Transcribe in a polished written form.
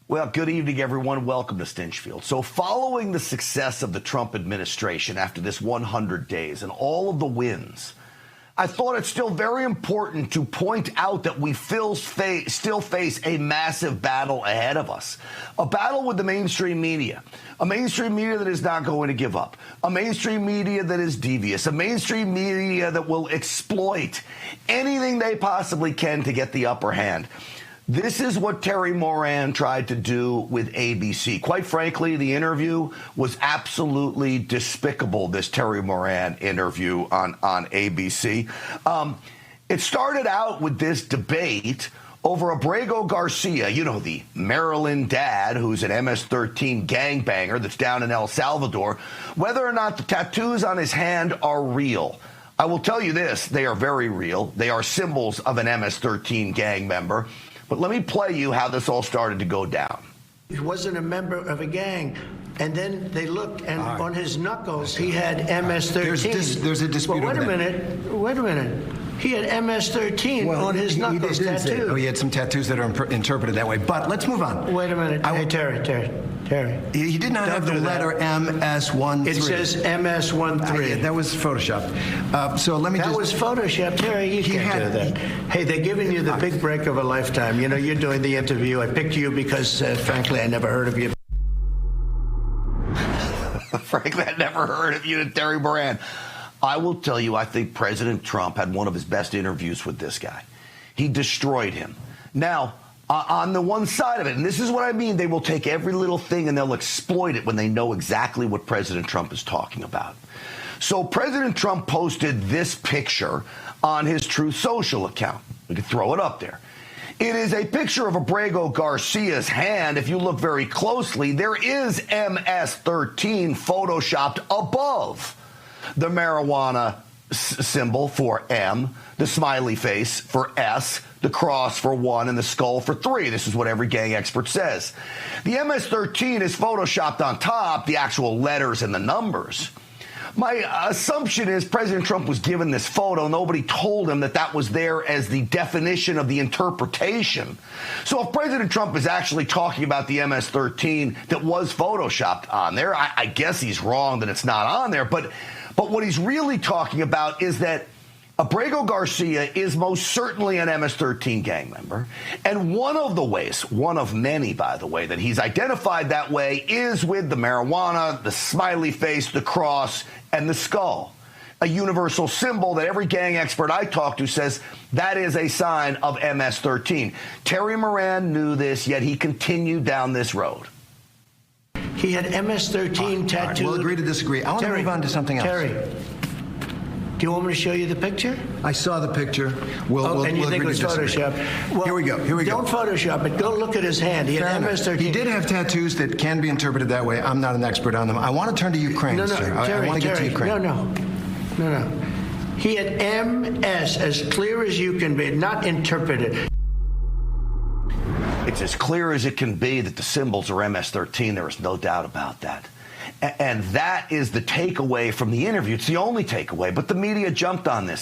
Well, good evening, everyone. Welcome to Stinchfield. So following the success of the Trump administration after this 100 days and all of the wins, I thought it's still very important to point out that we still face a massive battle ahead of us. A battle with the mainstream media. A mainstream media that is not going to give up. A mainstream media that is devious. A mainstream media that will exploit anything they possibly can to get the upper hand. This is what Terry Moran tried to do with ABC. Quite frankly, the interview was absolutely despicable, this Terry Moran interview on ABC. It started out with this debate over Abrego Garcia, you know, the Maryland dad who's an MS-13 gangbanger that's down in El Salvador, whether or not the tattoos on his hand are real. I will tell you this, they are very real. They are symbols of an MS-13 gang member. But let me play you how this all started to go down. He wasn't a member of a gang. And then they looked, and on his knuckles, he had MS-13. There's a dispute. Well, wait a minute. He had MS-13 on his knuckles tattooed. Oh, he had some tattoos that are interpreted that way. But let's move on. Wait a minute. Hey, Terry. He did not have the letter MS-13. It says MS-13. That was Photoshopped. So let me That was Photoshopped. Terry, you can't do that. Hey, they're giving you the big break of a lifetime. You know, you're doing the interview. I picked you because, frankly, I never heard of you. Frankly, I never heard of you, Terry Moran. I will tell you, I think President Trump had one of his best interviews with this guy. He destroyed him. Now, on the one side of it, and this is what I mean, they will take every little thing and they'll exploit it when they know exactly what President Trump is talking about. So President Trump posted this picture on his Truth Social account. We could throw it up there. It is a picture of Abrego Garcia's hand. If you look very closely, there is MS-13 photoshopped above the marijuana symbol for M, the smiley face for S, the cross for 1, and the skull for 3. This is what every gang expert says. The MS-13 is photoshopped on top, the actual letters and the numbers. My assumption is President Trump was given this photo. Nobody told him that that was there as the definition of the interpretation. So if President Trump is actually talking about the MS-13 that was photoshopped on there, I guess he's wrong that it's not on there. But what he's really talking about is that Abrego Garcia is most certainly an MS-13 gang member. And one of the ways, one of many, by the way, that he's identified that way is with the marijuana, the smiley face, the cross, and the skull. A universal symbol that every gang expert I talk to says that is a sign of MS-13. Terry Moran knew this, yet he continued down this road. He had MS-13 tattooed. Right, we'll agree to disagree. I want to move on to something else. Terry, do you want me to show you the picture? I saw the picture. And you think it was Photoshopped? Well, here we go. Don't Photoshop it. Go look at his hand. He had MS-13. He did have tattoos that can be interpreted that way. I'm not an expert on them. I want to turn to Ukraine, sir. Terry, I want to get to Ukraine. No. He had MS as clear as you can be, not interpreted. It's as clear as it can be that the symbols are MS-13. There is no doubt about that. And that is the takeaway from the interview. It's the only takeaway, but the media jumped on this.